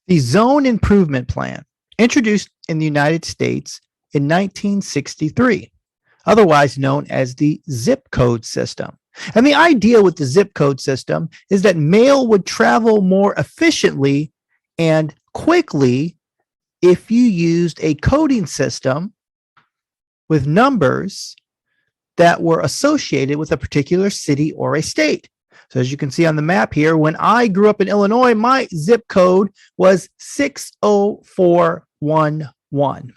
The Zone Improvement Plan, introduced in the United States in 1963, otherwise known as the zip code system. And the idea with the zip code system is that mail would travel more efficiently and quickly if you used a coding system with numbers that were associated with a particular city or a state. So as you can see on the map here, when I grew up in Illinois, my zip code was 60411.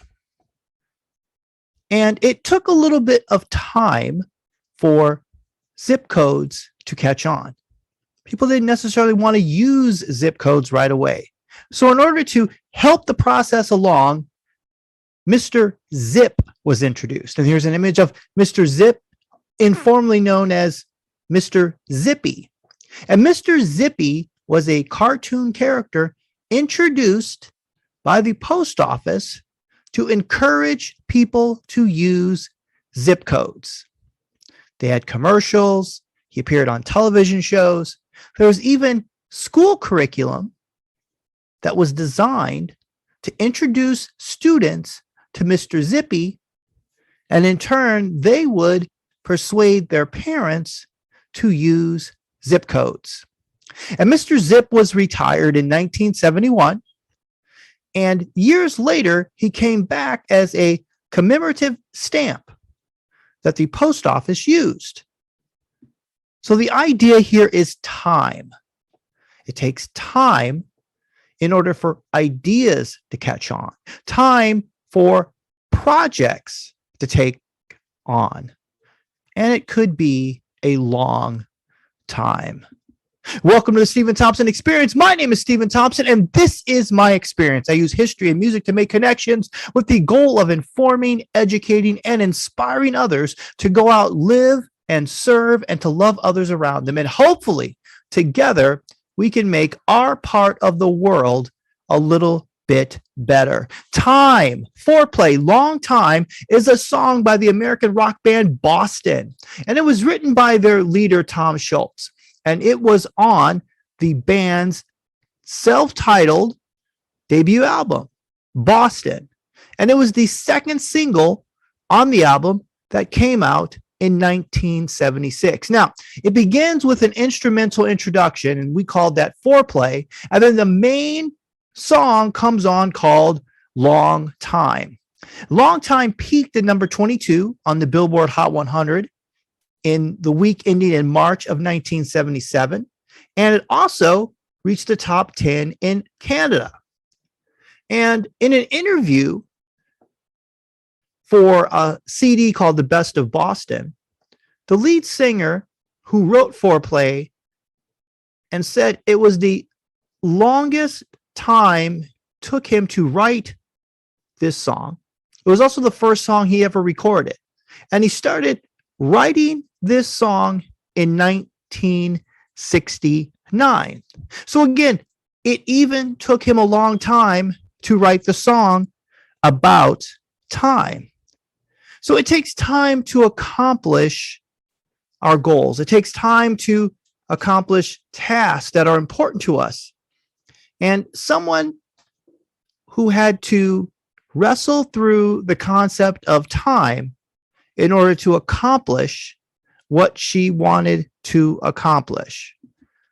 And it took a little bit of time for zip codes to catch on. People didn't necessarily want to use zip codes right away. So in order to help the process along, Mr. Zip was introduced. And here's an image of Mr. Zip, informally known as Mr. Zippy. And Mr. Zippy was a cartoon character introduced by the post office to encourage people to use zip codes. They had commercials. He appeared on television shows. There was even school curriculum that was designed to introduce students to Mr. Zippy, and in turn, they would persuade their parents to use zip codes. And Mr. Zip was retired in 1971, and years later, he came back as a commemorative stamp that the post office used. So the idea here is time. It takes time in order for ideas to catch on, time for projects to take on. And it could be a long time. Welcome to the Steven Thompson Experience. My name is Steven Thompson, and this is my experience. I use history and music to make connections with the goal of informing, educating, and inspiring others to go out, live, and serve, and to love others around them. And hopefully, together, we can make our part of the world a little bit better. Time, Foreplay, Long Time is a song by the American rock band Boston, and it was written by their leader, Tom Schultz, and it was on the band's self-titled debut album, Boston, and it was the second single on the album that came out in 1976. Now, it begins with an instrumental introduction, and we called that Foreplay, and then the main song comes on called Long Time. Long Time peaked at number 22 on the Billboard Hot 100 in the week ending in March of 1977, and it also reached the top 10 in Canada. And in an interview for a CD called The Best of Boston, the lead singer who wrote Foreplay and said it was the longest time took him to write this song. It was also the first song he ever recorded. And he started writing this song in 1969. So again, it even took him a long time to write the song about time. So it takes time to accomplish our goals. It takes time to accomplish tasks that are important to us. And someone who had to wrestle through the concept of time in order to accomplish what she wanted to accomplish.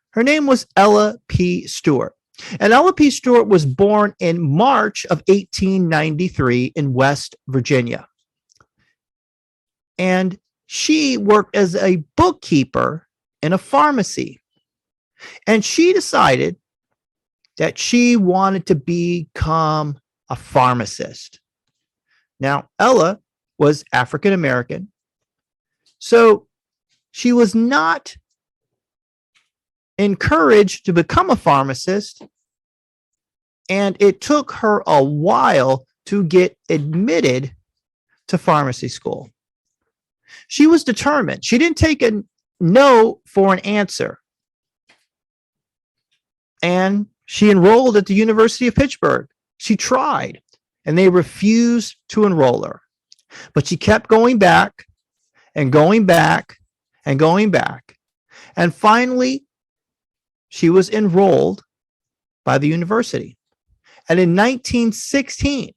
Her name was Ella P. Stewart. And Ella P. Stewart was born in March of 1893 in West Virginia. And she worked as a bookkeeper in a pharmacy. And she decided that she wanted to become a pharmacist. Now, Ella was African American, so she was not encouraged to become a pharmacist, and it took her a while to get admitted to pharmacy school. She was determined. She didn't take a no for an answer. And she enrolled at the University of Pittsburgh. She tried, and they refused to enroll her. But she kept going back and going back and going back. And finally, she was enrolled by the university. And in 1916,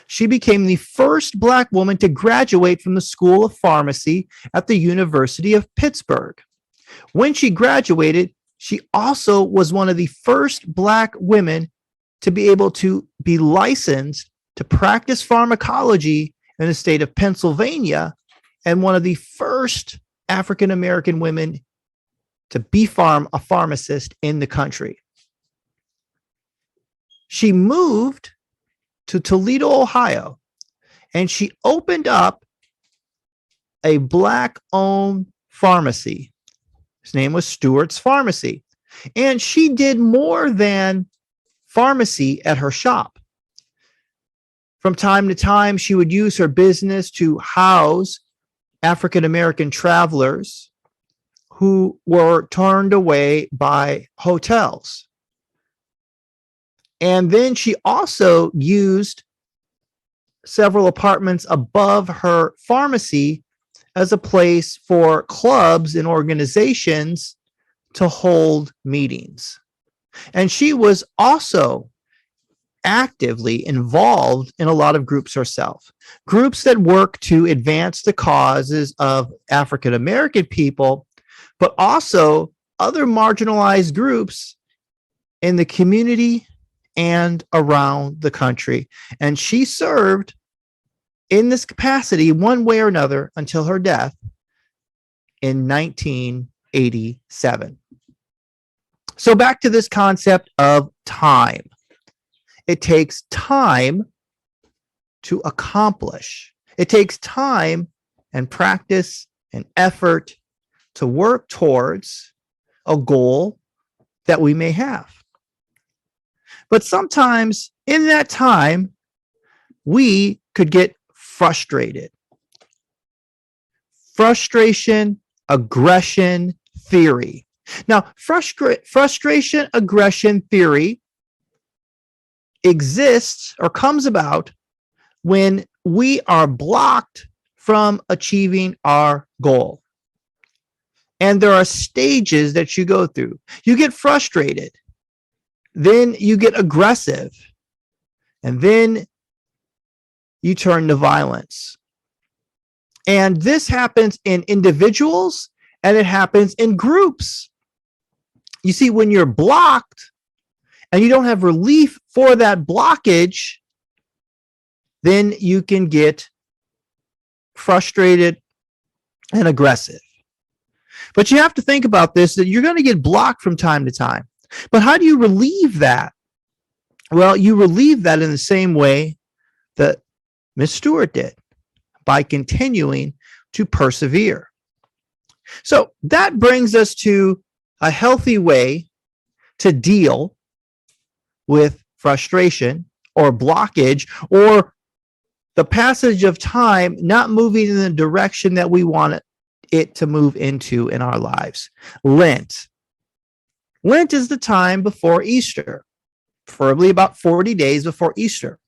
she became the first Black woman to graduate from the School of Pharmacy at the University of Pittsburgh. When she graduated, she also was one of the first Black women to be able to be licensed to practice pharmacology in the state of Pennsylvania, and one of the first African American women to be a pharmacist in the country. She moved to Toledo, Ohio, and she opened up a Black-owned pharmacy. His name was Stewart's Pharmacy. And she did more than pharmacy at her shop. From time to time, she would use her business to house African American travelers who were turned away by hotels. And then she also used several apartments above her pharmacy as a place for clubs and organizations to hold meetings. And she was also actively involved in a lot of groups herself, groups that work to advance the causes of African American people, but also other marginalized groups in the community and around the country. And she served in this capacity one way or another until her death in 1987. So back to this concept of time. It takes time to accomplish. It takes time and practice and effort to work towards a goal that we may have. But sometimes in that time, we could get frustrated. Frustration, aggression theory. Now, frustration, aggression theory exists or comes about when we are blocked from achieving our goal. And there are stages that you go through. You get frustrated, then you get aggressive, and then you turn to violence. And this happens in individuals and it happens in groups. You see, when you're blocked and you don't have relief for that blockage, then you can get frustrated and aggressive. But you have to think about this, that you're going to get blocked from time to time. But how do you relieve that? Well, you relieve that in the same way that Miss Stewart did, by continuing to persevere. So that brings us to a healthy way to deal with frustration or blockage or the passage of time not moving in the direction that we want it to move into in our lives. Lent. Lent is the time before Easter, preferably about 40 days before Easter.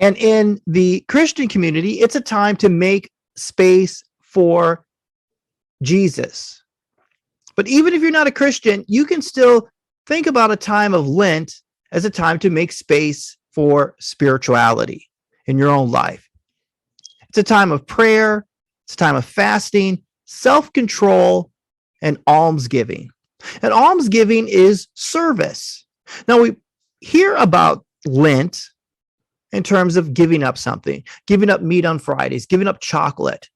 And in the Christian community, it's a time to make space for Jesus. But even if you're not a Christian, you can still think about a time of Lent as a time to make space for spirituality in your own life. It's a time of prayer, it's a time of fasting, self-control, and almsgiving. And almsgiving is service. Now, we hear about Lent in terms of giving up something, giving up meat on Fridays, giving up chocolate.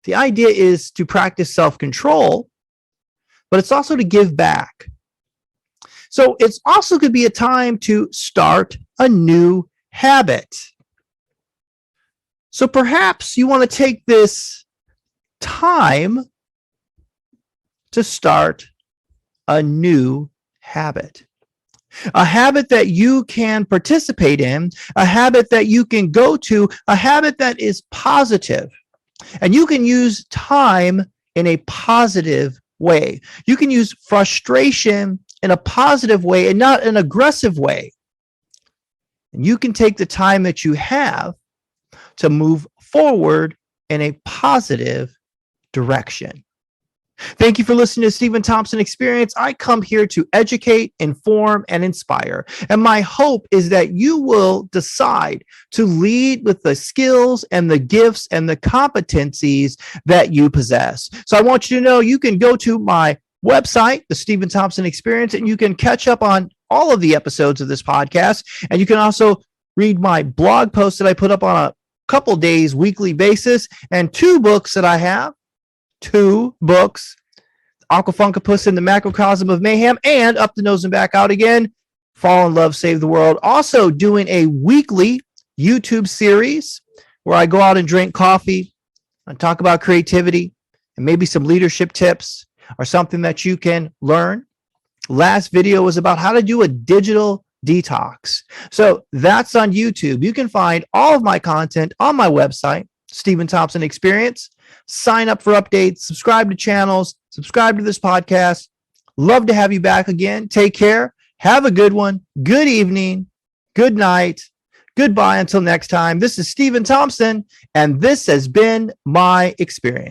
The idea is to practice self-control, but it's also to give back. So it's also could be a time to start a new habit. So perhaps you want to take this time to start a new habit. A habit that you can participate in, a habit that you can go to, a habit that is positive. And you can use time in a positive way. You can use frustration in a positive way and not an aggressive way. And you can take the time that you have to move forward in a positive direction. Thank you for listening to Steven Thompson Experience. I come here to educate, inform, and inspire. And my hope is that you will decide to lead with the skills and the gifts and the competencies that you possess. So I want you to know you can go to my website, the Steven Thompson Experience, and you can catch up on all of the episodes of this podcast. And you can also read my blog posts that I put up on a couple days, weekly basis, and 2 books that I have. 2 books, Aquafunkapus in the Macrocosm of Mayhem, and Up the Nose and Back Out Again, Fall in Love, Save the World. Also doing a weekly YouTube series where I go out and drink coffee and talk about creativity and maybe some leadership tips or something that you can learn. Last video was about how to do a digital detox. So that's on YouTube. You can find all of my content on my website, Steven Thompson Experience. Sign up for updates, subscribe to channels, subscribe to this podcast. Love to have you back again. Take care. Have a good one. Good evening. Good night. Goodbye until next time. This is Steven Thompson, and this has been my experience.